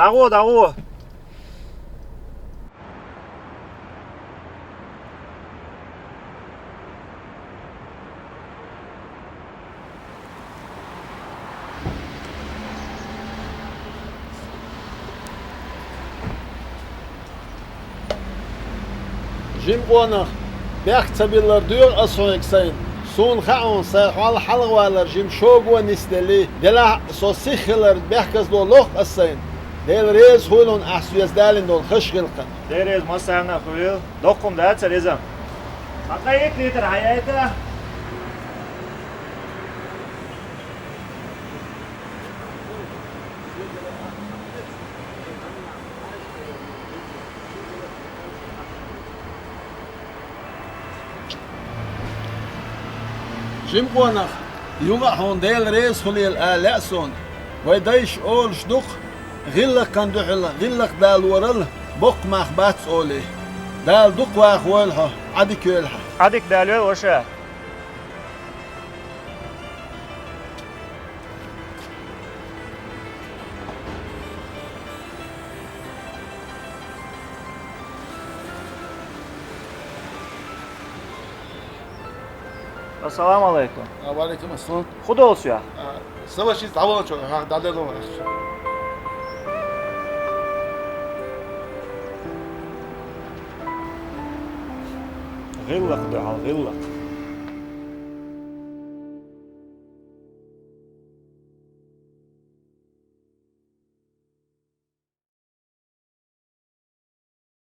دعوه جيم قوانخ بيخ تبيلر ديور أسونك سين سون خاون سيحوال حلوالر جيم شوغو نستلي دلا سو سيخلر بيحكز دو لوخ السين ديل ريز هولون أحسويز دالين دول خشغلقن Deriz masana kuyul. Dokum da çarezam. Hatta 2 litre hayata. جيم قوانخ يوغا هون ديل ريز خليل آلأسون ويدايش أول شدوخ غلق كان دوحل غلق دال ورل بوق ماخ باتس أولي دال دوق واخ والها عدي كيلها Adik dalıyor oşa. Assalamu alaikum. وعليكم السلام Xuda olsun ya. سوا شيء تعوض شو ها دادر دو Gılla xuda hal gılla.